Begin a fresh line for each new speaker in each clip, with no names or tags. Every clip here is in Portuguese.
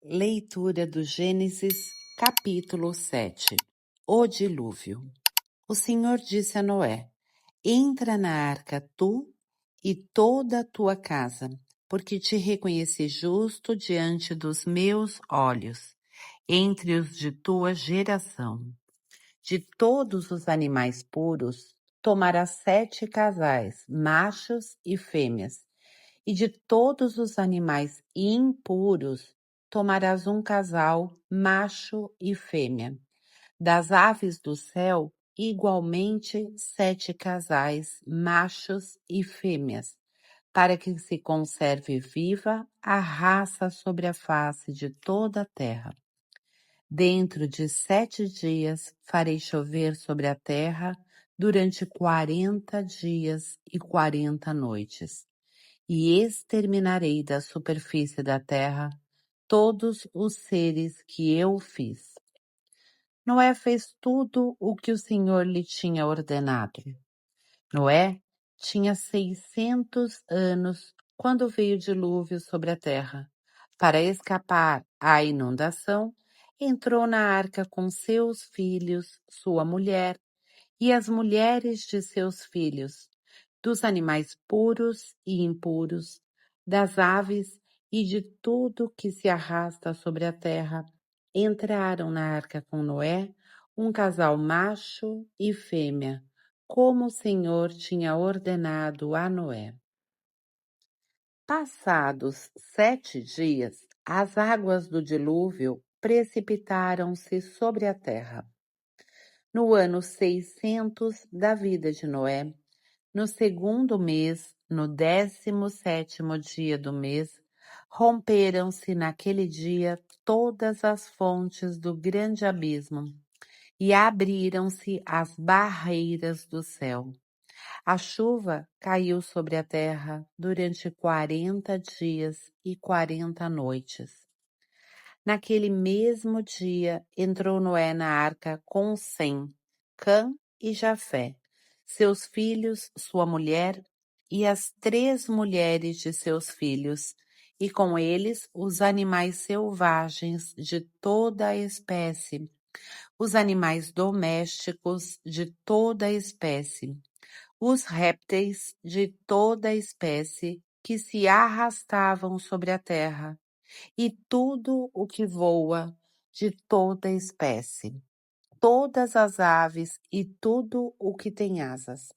Leitura do Gênesis, capítulo 7. O dilúvio. O Senhor disse a Noé: Entra na arca tu e toda a tua casa, porque te reconheci justo diante dos meus olhos, entre os de tua geração. De todos os animais puros, tomarás 7 casais, machos e fêmeas, e de todos os animais impuros, tomarás um casal, macho e fêmea. Das aves do céu, igualmente 7 casais, machos e fêmeas, para que se conserve viva a raça sobre a face de toda a terra. Dentro de 7 dias farei chover sobre a terra durante 40 dias e 40 noites, e exterminarei da superfície da terra todos os seres que eu fiz. Noé fez tudo o que o Senhor lhe tinha ordenado. Noé tinha 600 anos quando veio o dilúvio sobre a terra. Para escapar à inundação, entrou na arca com seus filhos, sua mulher e as mulheres de seus filhos, dos animais puros e impuros, das aves e de tudo que se arrasta sobre a terra. Entraram na arca com Noé um casal macho e fêmea, como o Senhor tinha ordenado a Noé. Passados 7 dias, as águas do dilúvio precipitaram-se sobre a terra. No ano 600 da vida de Noé, no segundo mês, no 17º dia do mês, romperam-se naquele dia todas as fontes do grande abismo e abriram-se as barreiras do céu. A chuva caiu sobre a terra durante 40 dias e 40 noites. Naquele mesmo dia entrou Noé na arca com Sem, Cã e Jafé, seus filhos, sua mulher e as 3 mulheres de seus filhos, e com eles os animais selvagens de toda a espécie, os animais domésticos de toda a espécie, os répteis de toda a espécie que se arrastavam sobre a terra, e tudo o que voa de toda espécie, todas as aves e tudo o que tem asas.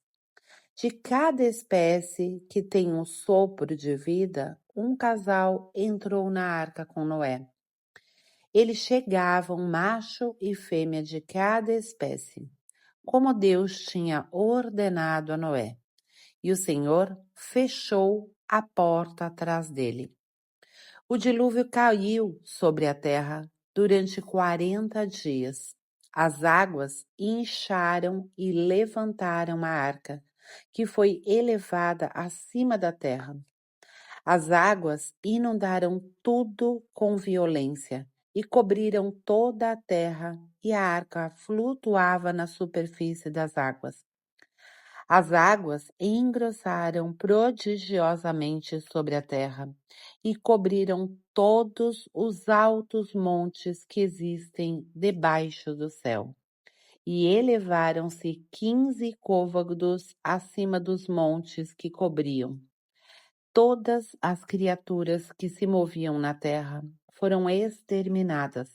De cada espécie que tem um sopro de vida, um casal entrou na arca com Noé. Eles chegavam macho e fêmea de cada espécie, como Deus tinha ordenado a Noé. E o Senhor fechou a porta atrás dele. O dilúvio caiu sobre a terra durante 40 dias. As águas incharam e levantaram a arca, que foi elevada acima da terra. As águas inundaram tudo com violência e cobriram toda a terra, e a arca flutuava na superfície das águas. As águas engrossaram prodigiosamente sobre a terra e cobriram todos os altos montes que existem debaixo do céu. E elevaram-se 15 côvados acima dos montes que cobriam. Todas as criaturas que se moviam na terra foram exterminadas.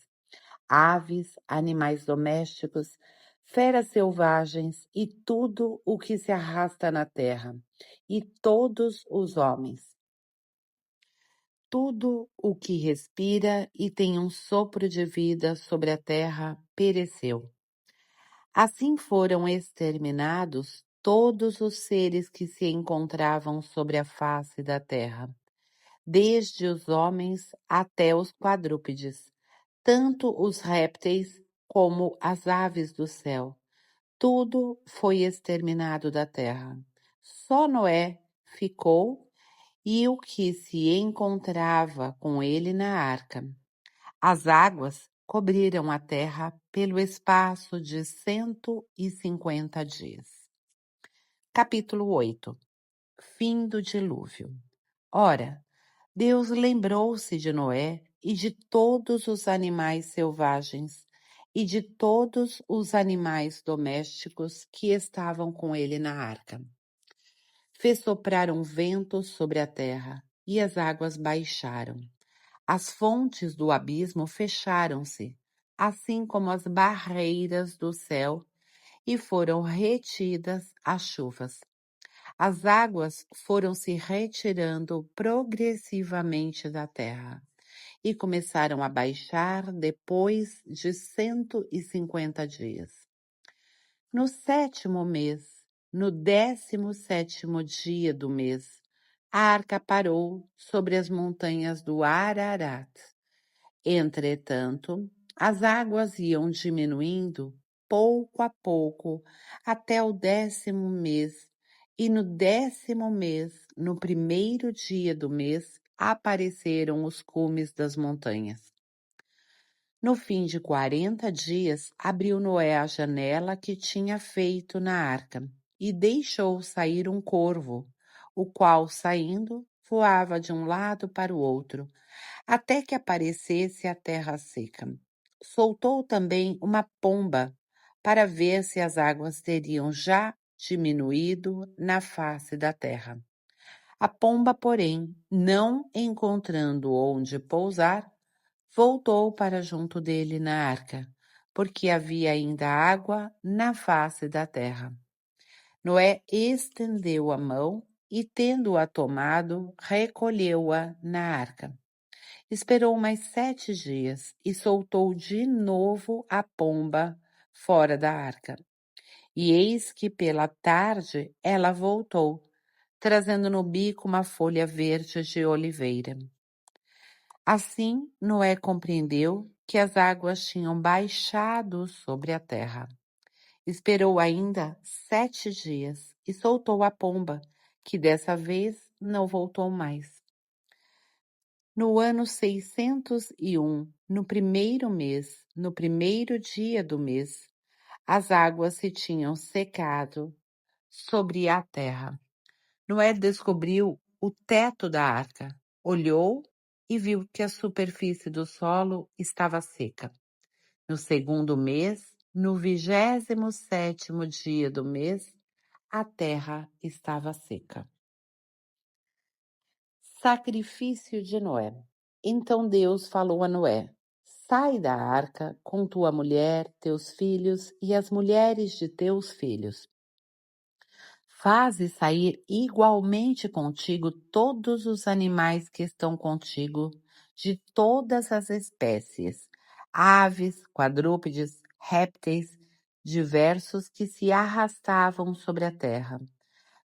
Aves, animais domésticos, feras selvagens e tudo o que se arrasta na terra, e todos os homens. Tudo o que respira e tem um sopro de vida sobre a terra pereceu. Assim foram exterminados todos os seres que se encontravam sobre a face da terra, desde os homens até os quadrúpedes, tanto os répteis como as aves do céu. Tudo foi exterminado da terra. Só Noé ficou e o que se encontrava com ele na arca. As águas cobriram a terra pelo espaço de 150 dias. Capítulo 8. Fim do dilúvio. Ora, Deus lembrou-se de Noé e de todos os animais selvagens e de todos os animais domésticos que estavam com ele na arca. Fez soprar um vento sobre a terra, e as águas baixaram. As fontes do abismo fecharam-se, assim como as barreiras do céu, e foram retidas as chuvas. As águas foram se retirando progressivamente da terra e começaram a baixar depois de 150 dias. No sétimo mês, no 17º dia do mês, a arca parou sobre as montanhas do Ararat. Entretanto, as águas iam diminuindo pouco a pouco até o 10º mês, e no 10º mês, no primeiro dia do mês, apareceram os cumes das montanhas. No fim de 40 dias, abriu Noé a janela que tinha feito na arca e deixou sair um corvo, o qual, saindo, voava de um lado para o outro, até que aparecesse a terra seca. Soltou também uma pomba para ver se as águas teriam já diminuído na face da terra. A pomba, porém, não encontrando onde pousar, voltou para junto dele na arca, porque havia ainda água na face da terra. Noé estendeu a mão e, tendo-a tomado, recolheu-a na arca. Esperou mais 7 dias e soltou de novo a pomba fora da arca. E eis que pela tarde ela voltou, trazendo no bico uma folha verde de oliveira. Assim, Noé compreendeu que as águas tinham baixado sobre a terra. Esperou ainda 7 dias e soltou a pomba, que dessa vez não voltou mais. No ano 601, no primeiro mês, no primeiro dia do mês, as águas se tinham secado sobre a terra. Noé descobriu o teto da arca, olhou e viu que a superfície do solo estava seca. No segundo mês, no 27º dia do mês, a terra estava seca. Sacrifício de Noé. Então Deus falou a Noé: sai da arca com tua mulher, teus filhos e as mulheres de teus filhos. Faze sair igualmente contigo todos os animais que estão contigo, de todas as espécies, aves, quadrúpedes, répteis, diversos que se arrastavam sobre a terra.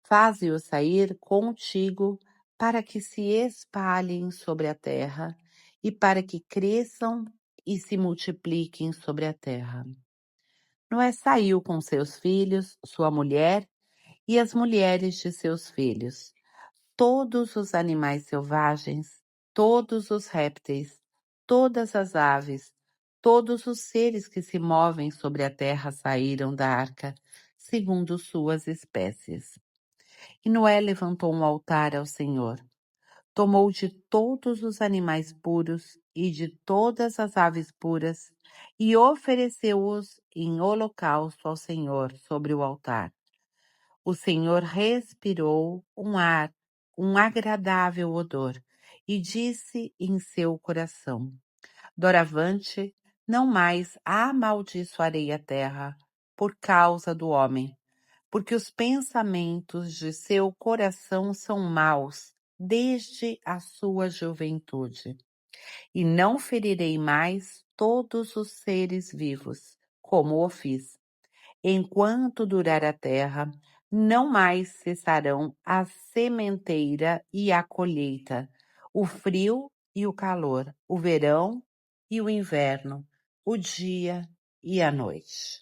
Faze-os sair contigo para que se espalhem sobre a terra e para que cresçam e se multipliquem sobre a terra. Noé saiu com seus filhos, sua mulher e as mulheres de seus filhos, todos os animais selvagens, todos os répteis, todas as aves, todos os seres que se movem sobre a terra saíram da arca, segundo suas espécies. E Noé levantou um altar ao Senhor. Tomou de todos os animais puros e de todas as aves puras e ofereceu-os em holocausto ao Senhor sobre o altar. O Senhor respirou um agradável odor, e disse em seu coração: doravante, não mais amaldiçoarei a terra por causa do homem, porque os pensamentos de seu coração são maus desde a sua juventude. E não ferirei mais todos os seres vivos, como o fiz. Enquanto durar a terra, não mais cessarão a sementeira e a colheita, o frio e o calor, o verão e o inverno, o dia e a noite.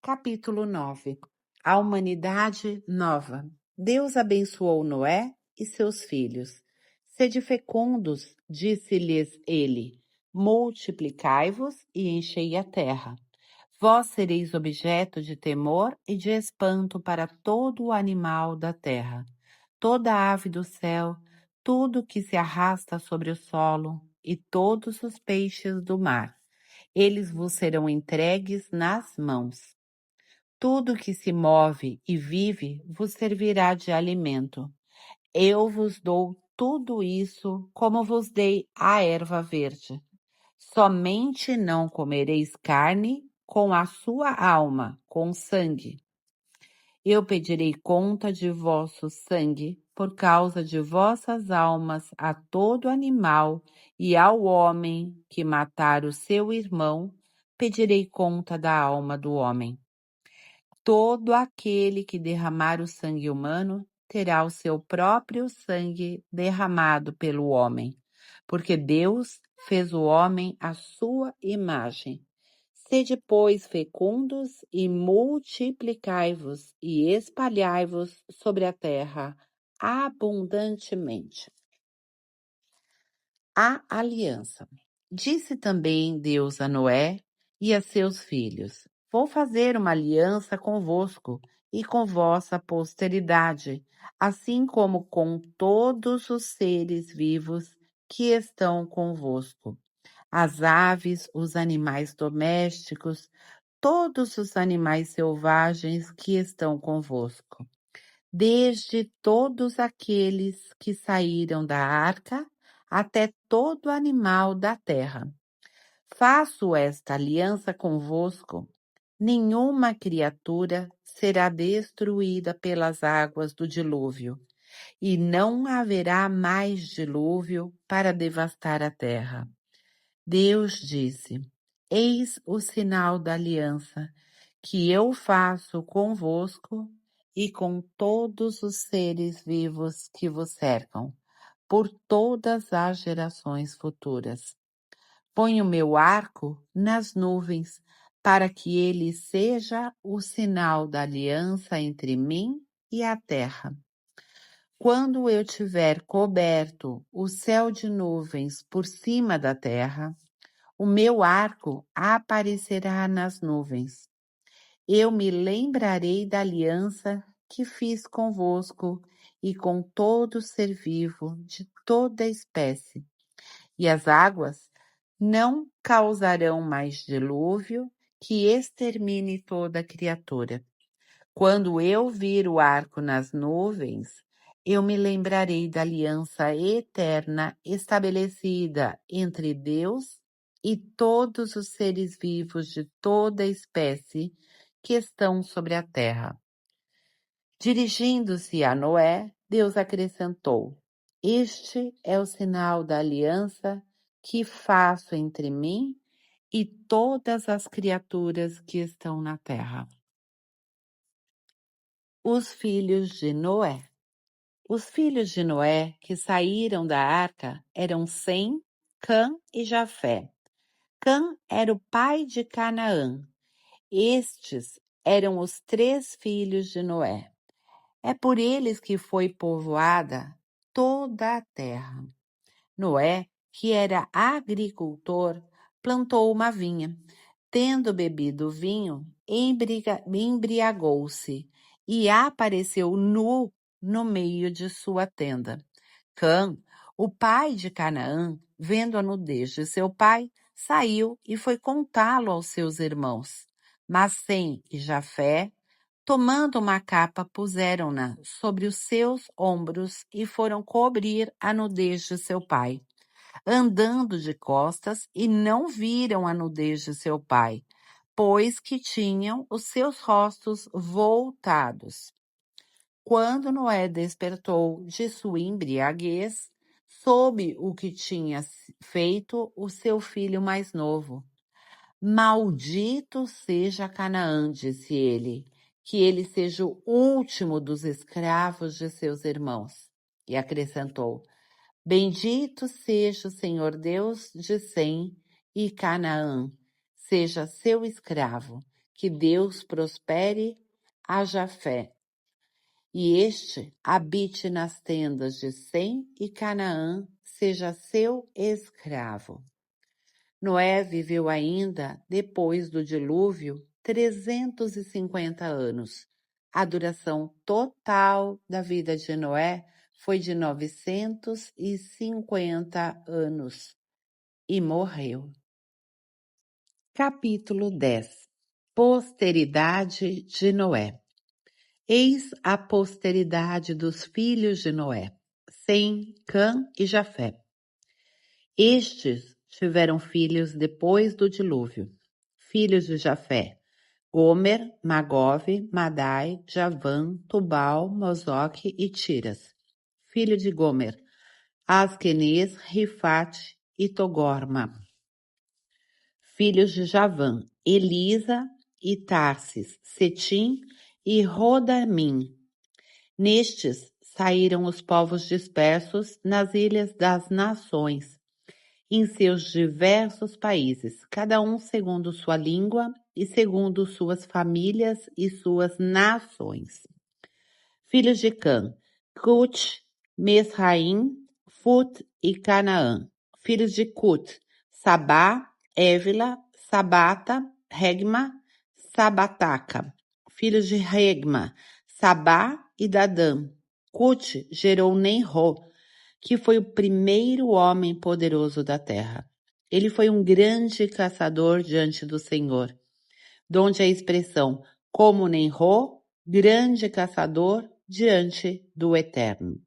Capítulo 9. A humanidade nova. Deus abençoou Noé e seus filhos. Sede fecundos, disse-lhes ele, multiplicai-vos e enchei a terra. Vós sereis objeto de temor e de espanto para todo o animal da terra, toda ave do céu, tudo que se arrasta sobre o solo e todos os peixes do mar. Eles vos serão entregues nas mãos. Tudo que se move e vive vos servirá de alimento. Eu vos dou tudo isso como vos dei a erva verde. Somente não comereis carne com a sua alma, com sangue. Eu pedirei conta de vosso sangue por causa de vossas almas a todo animal e ao homem que matar o seu irmão, pedirei conta da alma do homem. Todo aquele que derramar o sangue humano terá o seu próprio sangue derramado pelo homem, porque Deus fez o homem à sua imagem. Sede, pois, fecundos e multiplicai-vos e espalhai-vos sobre a terra abundantemente. A aliança. Disse também Deus a Noé e a seus filhos: Vou fazer uma aliança convosco e com vossa posteridade, assim como com todos os seres vivos que estão convosco. As aves, os animais domésticos, todos os animais selvagens que estão convosco, desde todos aqueles que saíram da arca até todo animal da terra. Faço esta aliança convosco. Nenhuma criatura será destruída pelas águas do dilúvio, e não haverá mais dilúvio para devastar a terra. Deus disse: Eis o sinal da aliança que eu faço convosco e com todos os seres vivos que vos cercam, por todas as gerações futuras. Ponho meu arco nas nuvens, para que ele seja o sinal da aliança entre mim e a terra. Quando eu tiver coberto o céu de nuvens por cima da terra, o meu arco aparecerá nas nuvens. Eu me lembrarei da aliança que fiz convosco e com todo ser vivo de toda espécie. E as águas não causarão mais dilúvio que extermine toda criatura. Quando eu vir o arco nas nuvens, eu me lembrarei da aliança eterna estabelecida entre Deus e todos os seres vivos de toda espécie que estão sobre a terra. Dirigindo-se a Noé, Deus acrescentou: Este é o sinal da aliança que faço entre mim e todas as criaturas que estão na terra. Os filhos de Noé. Os filhos de Noé que saíram da arca eram Sem, Cã e Jafé. Cã era o pai de Canaã. Estes eram os 3 filhos de Noé. É por eles que foi povoada toda a terra. Noé, que era agricultor, plantou uma vinha. Tendo bebido o vinho, embriagou-se e apareceu nu no meio de sua tenda. Cã, o pai de Canaã, vendo a nudez de seu pai, saiu e foi contá-lo aos seus irmãos. Mas Sem e Jafé, tomando uma capa, puseram-na sobre os seus ombros e foram cobrir a nudez de seu pai, andando de costas, e não viram a nudez de seu pai, pois que tinham os seus rostos voltados. Quando Noé despertou de sua embriaguez, soube o que tinha feito o seu filho mais novo. Maldito seja Canaã, disse ele, que ele seja o último dos escravos de seus irmãos. E acrescentou: Bendito seja o Senhor Deus de Sem, e Canaã seja seu escravo. Que Deus prospere a Jafé, e este habite nas tendas de Sem, e Canaã seja seu escravo. Noé viveu ainda, depois do dilúvio, 350 anos. A duração total da vida de Noé foi de 950 anos e morreu. Capítulo 10. Posteridade de Noé. Eis a posteridade dos filhos de Noé, Sem, Cã e Jafé. Estes tiveram filhos depois do dilúvio. Filhos de Jafé: Gomer, Magove, Madai, Javã, Tubal, Mosoque e Tiras. Filho de Gomer: Asquenez, Rifate e Togorma. Filhos de Javã: Elisa e Tarsis, Setim e Rodamim. Nestes saíram os povos dispersos nas ilhas das nações, em seus diversos países, cada um segundo sua língua e segundo suas famílias e suas nações. Filhos de Cã: Cute, Mesraim, Fut e Canaã. Filhos de Cut: Sabá, Évila, Sabata, Regma, Sabataca. Filhos de Regma: Sabá e Dadã. Cut gerou Nenro, que foi o primeiro homem poderoso da terra. Ele foi um grande caçador diante do Senhor, donde a expressão como Nenro, grande caçador diante do Eterno.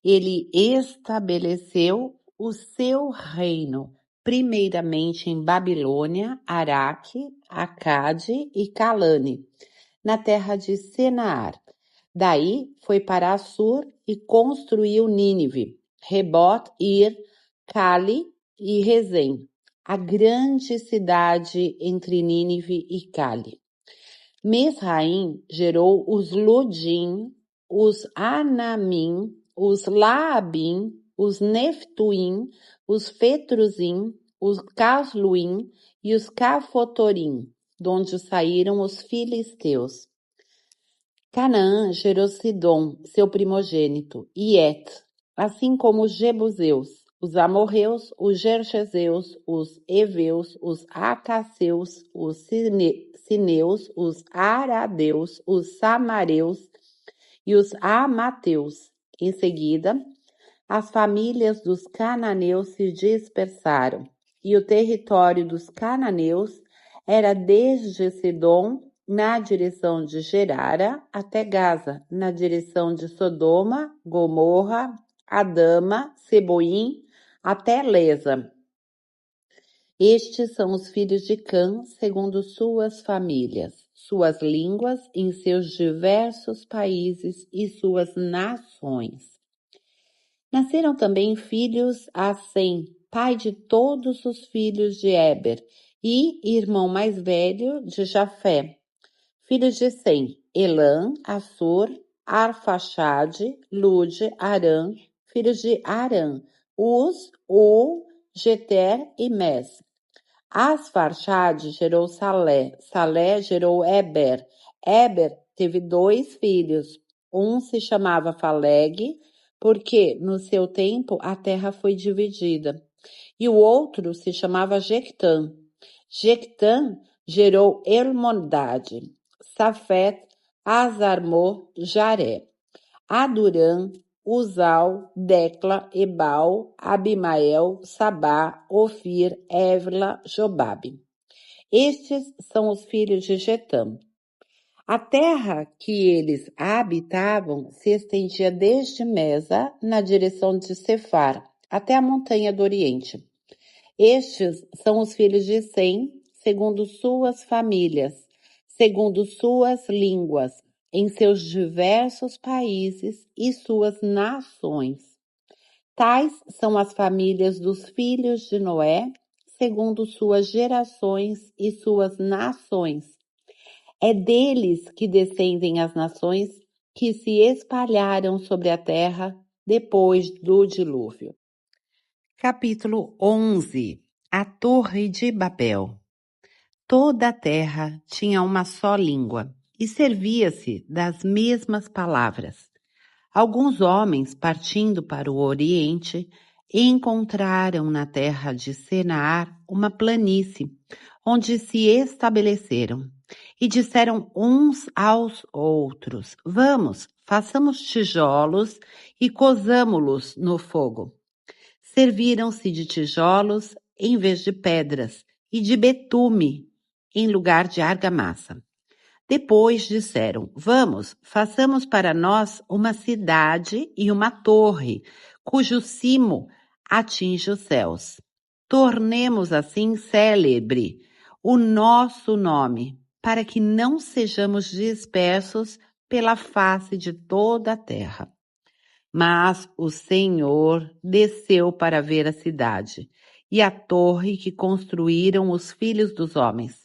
Ele estabeleceu o seu reino, primeiramente em Babilônia, Araque, Acade e Calane, na terra de Senaar. Daí foi para Assur e construiu Nínive, Rebot, Ir, Cali e Rezem, a grande cidade entre Nínive e Cali. Mesraim gerou os Ludim, os Anamim, os Laabim, os Neftuim, os Fetruzim, os Casluim e os Cafotorim, donde saíram os filisteus. Canaã gerou Sidom, seu primogênito, e Et, assim como os Jebuseus, os amorreus, os gergeseus, os heveus, os acaceus, os sineus, os aradeus, os samareus e os amateus. Em seguida, as famílias dos cananeus se dispersaram, e o território dos cananeus era desde Sidom, na direção de Gerara, até Gaza, na direção de Sodoma, Gomorra, Adama, Seboim, até Lesa. Estes são os filhos de Cã, segundo suas famílias, suas línguas, em seus diversos países e suas nações. Nasceram também filhos a Sem, pai de todos os filhos de Éber, e irmão mais velho de Jafé. Filhos de Sem: Elã, Assur, Arfaxade, Lude, Arã. Filhos de Arã: Uz, U, Geter e Mes. Asfarxade gerou Salé. Salé gerou Eber. Eber teve 2 filhos. Um se chamava Faleg, porque no seu tempo a terra foi dividida. E o outro se chamava Jectã. Jectã gerou Elmodade, Safet, Azarmô, Jaré, Adurã, Uzal, Decla, Ebal, Abimael, Sabá, Ofir, Évila, Jobabe. Estes são os filhos de Jetã. A terra que eles habitavam se estendia desde Mesa, na direção de Cefar, até a montanha do Oriente. Estes são os filhos de Sem, segundo suas famílias, segundo suas línguas, em seus diversos países e suas nações. Tais são as famílias dos filhos de Noé, segundo suas gerações e suas nações. É deles que descendem as nações que se espalharam sobre a terra depois do dilúvio. Capítulo 11. A Torre de Babel. Toda a terra tinha uma só língua e servia-se das mesmas palavras. Alguns homens, partindo para o Oriente, encontraram na terra de Senaar uma planície, onde se estabeleceram. e disseram uns aos outros: Vamos, façamos tijolos e cozamo-los no fogo. Serviram-se de tijolos em vez de pedras e de betume em lugar de argamassa. Depois disseram: Vamos, façamos para nós uma cidade e uma torre, cujo cimo atinge os céus. Tornemos assim célebre o nosso nome, para que não sejamos dispersos pela face de toda a terra. Mas o Senhor desceu para ver a cidade e a torre que construíram os filhos dos homens.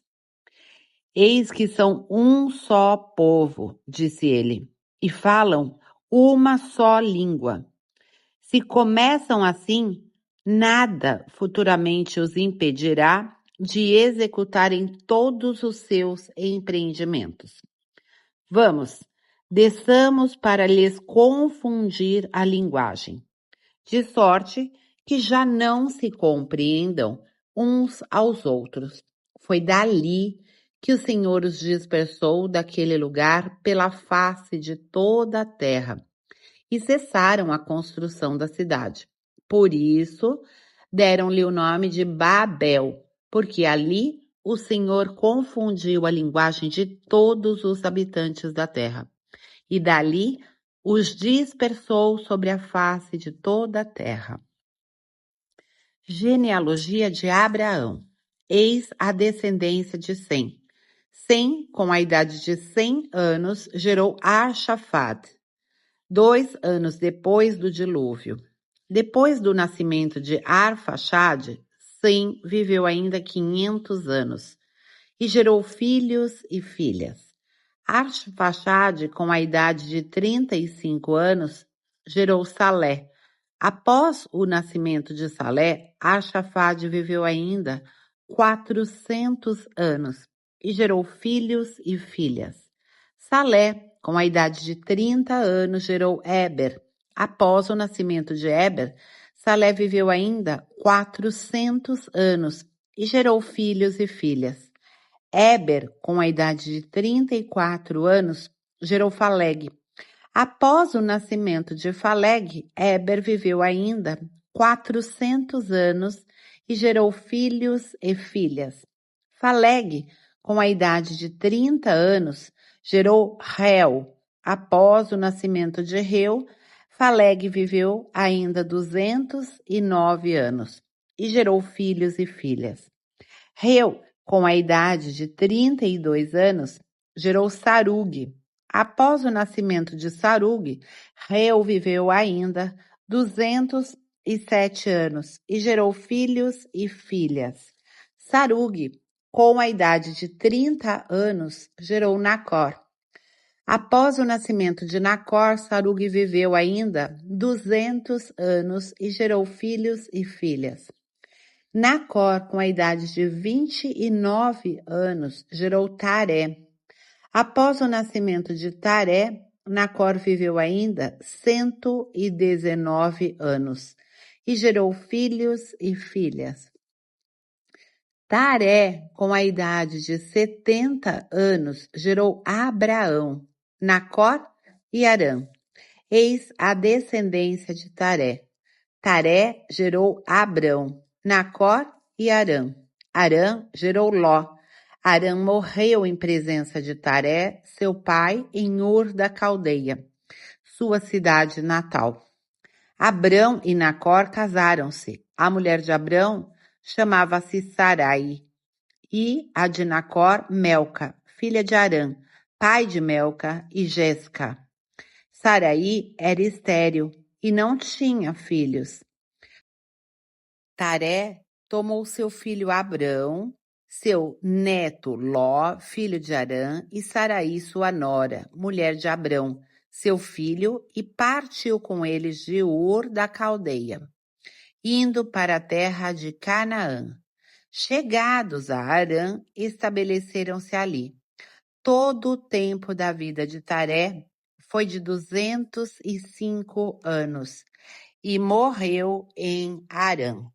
Eis que são um só povo, disse ele, e falam uma só língua. Se começam assim, nada futuramente os impedirá de executarem todos os seus empreendimentos. Vamos, desçamos para lhes confundir a linguagem, de sorte que já não se compreendam uns aos outros. Foi dali que o Senhor os dispersou daquele lugar pela face de toda a terra, e cessaram a construção da cidade. Por isso, deram-lhe o nome de Babel, porque ali o Senhor confundiu a linguagem de todos os habitantes da terra, e dali os dispersou sobre a face de toda a terra. Genealogia de Abraão. Eis a descendência de Sem. Sem, com a idade de 100 anos, gerou Arxafad, 2 anos depois do dilúvio. Depois do nascimento de Arfaxade, Sem viveu ainda 500 anos e gerou filhos e filhas. Arfaxade, com a idade de 35 anos, gerou Salé. Após o nascimento de Salé, Arfaxade viveu ainda 400 anos e gerou filhos e filhas. Salé, com a idade de 30 anos, gerou Éber. Após o nascimento de Éber, Salé viveu ainda 400 anos e gerou filhos e filhas. Éber, com a idade de 34 anos, gerou Faleg. Após o nascimento de Faleg, Éber viveu ainda 400 anos e gerou filhos e filhas. Faleg, com a idade de 30 anos, gerou Reu. Após o nascimento de Reu, Faleg viveu ainda 209 anos e gerou filhos e filhas. Reu, com a idade de 32 anos, gerou Sarug. Após o nascimento de Sarug, Reu viveu ainda 207 anos e gerou filhos e filhas. Sarug, com a idade de 30 anos, gerou Nacor. Após o nascimento de Nacor, Sarug viveu ainda 200 anos e gerou filhos e filhas. Nacor, com a idade de 29 anos, gerou Taré. Após o nascimento de Taré, Nacor viveu ainda 119 anos e gerou filhos e filhas. Taré, com a idade de 70 anos, gerou Abraão, Nacor e Harã. Eis a descendência de Taré. Taré gerou Abrão, Nacor e Harã. Harã gerou Ló. Harã morreu em presença de Taré, seu pai, em Ur da Caldeia, sua cidade natal. Abrão e Nacor casaram-se. A mulher de Abrão chamava-se Sarai, e a de Nacor, Melca, filha de Harã, pai de Melca e Jesca. Sarai era estéril e não tinha filhos. Taré tomou seu filho Abrão, seu neto Ló, filho de Harã, e Sarai, sua nora, mulher de Abrão, seu filho, e partiu com eles de Ur da Caldeia, indo para a terra de Canaã. Chegados a Harã, estabeleceram-se ali. Todo o tempo da vida de Taré foi de 205 anos, e morreu em Harã.